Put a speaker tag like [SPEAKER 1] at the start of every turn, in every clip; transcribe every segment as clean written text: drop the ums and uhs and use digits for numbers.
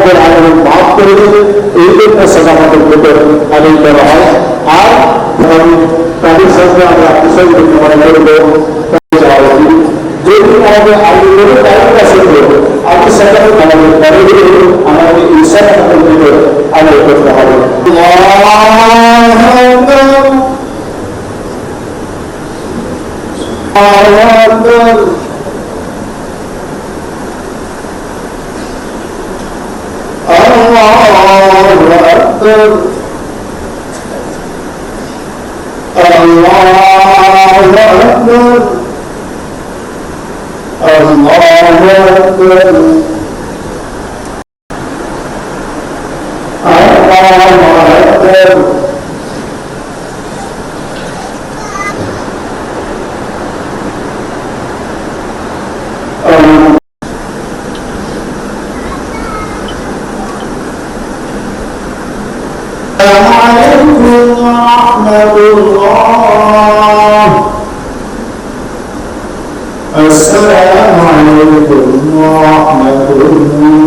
[SPEAKER 1] রব্বুল আলামিন মাফ করে দেবে, এই জন্য সালাতের ভিতর আদায় করা হয়। আর তাদের সাথে আমরা বিষয়গুলো মনে করবো যদি আমাদের আগে করে তাদের কাছে আগে সাথে আমাদের পরে আমাদের ইনসানের ভিতর আদায় করতে হবে। السلام عليكم ورحمة الله.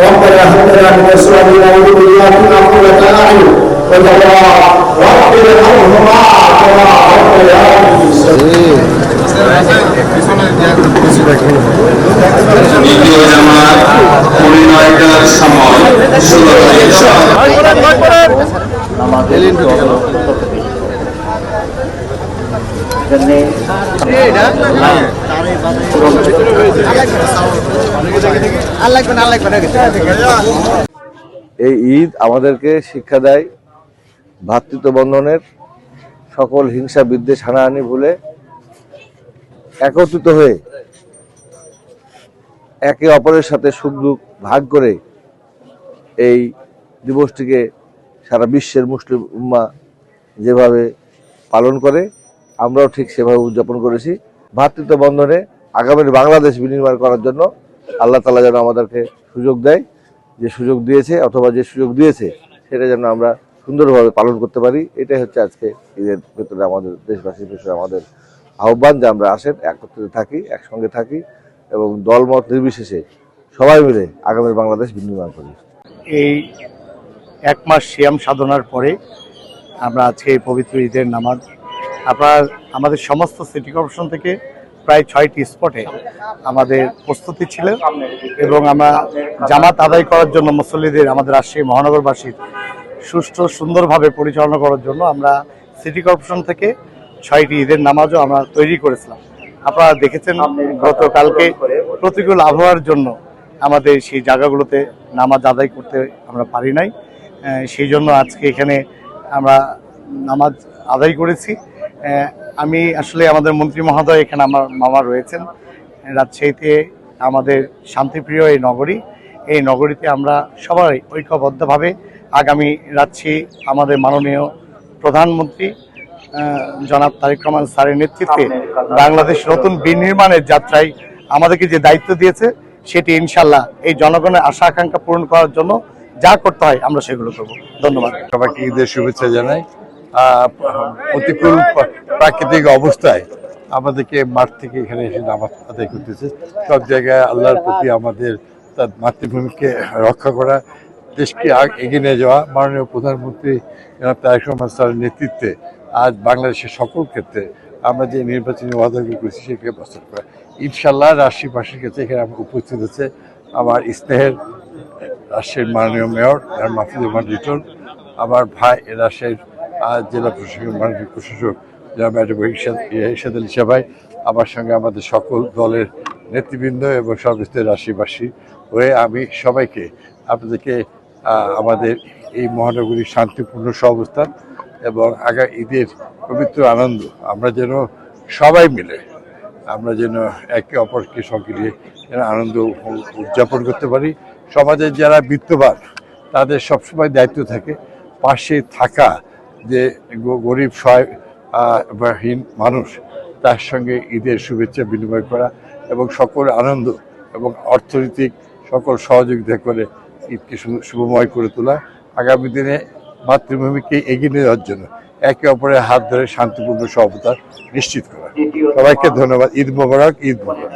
[SPEAKER 1] ربنا هب لنا من ازواجنا وذرياتنا قرة اعين واجعلنا رب ارحمهما كما ربياني صغيرا. দ্বিতীয় জামাত পরিণয়টার সময়
[SPEAKER 2] এই ঈদ আমাদেরকে শিক্ষা দেয় ভ্রাতৃত্ব বন্ধনের, সকল হিংসা বিদ্বেষ হানাহানি ভুলে একত্রিত হয়ে একে অপরের সাথে সুখ দুঃখ ভাগ করে এই দিবসটিকে সারা বিশ্বের মুসলিম উম্মাহ যেভাবে পালন করে আমরাও ঠিক সেভাবে উদযাপন করেছি। ভ্রাতৃত্ব বন্ধনে আগামীর বাংলাদেশ বিনির্মাণ করার জন্য আল্লাহ তাআলা যেন আমাদেরকে সুযোগ দেয়, যে সুযোগ দিয়েছে অথবা যে সুযোগ দিয়েছে সেটা যেন আমরা সুন্দরভাবে পালন করতে পারি। এটাই হচ্ছে আজকে ঈদের ভেতরে আমাদের দেশবাসীর বিষয়ে আমাদের আহ্বান, যে আমরা আসেন একত্রিত থাকি, একসঙ্গে থাকি এবং দলমত নির্বিশেষে সবাই মিলে আগামীর বাংলাদেশ বিনির্মাণ করি।
[SPEAKER 3] এই এক মাস সিয়াম সাধনার পরে আমরা আজকে এই পবিত্র ঈদের নামাজ আমাদের সমস্ত সিটি কর্পোরেশন থেকে প্রায় 6টি স্পটে আমাদের প্রস্তুতি ছিল এবং আমরা জামাত আদায় করার জন্য মুসল্লিদের আমাদের রাজশাহী মহানগরবাসীর সুষ্ঠু সুন্দরভাবে পরিচালনা করার জন্য আমরা সিটি কর্পোরেশন থেকে 6টি ঈদের নামাজও আমরা তৈরি করেছিলাম। আপনারা দেখেছেন গতকালকে প্রতিকূল আবহাওয়ার জন্য আমাদের সেই জায়গাগুলোতে নামাজ আদায় করতে আমরা পারি নাই, সেই জন্য আজকে এখানে আমরা নামাজ আদায় করেছি। আমি আসলে আমাদের মন্ত্রী মহোদয় এখানে আমার মামা রয়েছেন রাজশাহীতে, আমাদের শান্তিপ্রিয় এই নগরীতে আমরা সবাই ঐক্যবদ্ধভাবে আগামী রাজশাহী আমাদের মাননীয় প্রধানমন্ত্রী জনাব তারেক রহমান স্যারের নেতৃত্বে বাংলাদেশ নতুন বিনির্মাণের যাত্রায় আমাদেরকে যে দায়িত্ব দিয়েছে সেটি ইনশাল্লাহ এই জনগণের আশা আকাঙ্ক্ষা পূরণ করার জন্য যা করতে হয় আমরা সেগুলো করব। ধন্যবাদ।
[SPEAKER 4] সবাইকে ঈদের শুভেচ্ছা জানাই। প্রতিকূল প্রাকৃতিক অবস্থায় আমাদেরকে মাঠ থেকে এখানে এসে নামাজ আদায় করতেছে। সব জায়গায় আল্লাহর প্রতি আমাদের তার মাতৃভূমিকে রক্ষা করা, দেশকে এগিয়ে নিয়ে যাওয়া, মাননীয় প্রধানমন্ত্রী জনাব তারেক রহমান স্যারের নেতৃত্বে আজ বাংলাদেশের সকল ক্ষেত্রে আমরা যে নির্বাচনী ওয়াদাগুলো করেছি সেগুলো বাস্তব করা। ইনশাল্লাহ রাজশাহীবাসীর কাছে এখানে আমার উপস্থিত আছে আমার স্নেহের রাজশাহীর মাননীয় মেয়র মাহফুজুর রহমান লিটন, আমার ভাই রাজশাহীর জেলা প্রশাসক মাননীয় প্রশাসক অ্যাডভোকেট ইরশাদ আলী সাহেব, আমার সঙ্গে আমাদের সকল দলের নেতৃবৃন্দ এবং সর্বস্তরের রাজশাহীবাসী হয়ে আমি সবাইকে আপনাদেরকে আমাদের এই মহানগরীর শান্তিপূর্ণ সহাবস্থান এবং ঈদের পবিত্র আনন্দ আমরা যেন সবাই মিলে আমরা যেন একে অপরকে সঙ্গে নিয়ে আনন্দ উদযাপন করতে পারি। সমাজের যারা বিত্তবান তাদের সবসময় দায়িত্ব থাকে পাশে থাকা, যে গরিব সহায়হীন মানুষ তার সঙ্গে ঈদের শুভেচ্ছা বিনিময় করা এবং সকল আনন্দ এবং অর্থনৈতিক সকল সহযোগিতা করে ঈদকে শুভময় করে তোলা, আগামী দিনে মাতৃভূমিকে এগিয়ে নিয়ে যাওয়ার জন্য একে অপরের হাত ধরে শান্তিপূর্ণ সহবতা নিশ্চিত করা। সবাইকে ধন্যবাদ। ঈদ মোবারক, ঈদ মোবারক।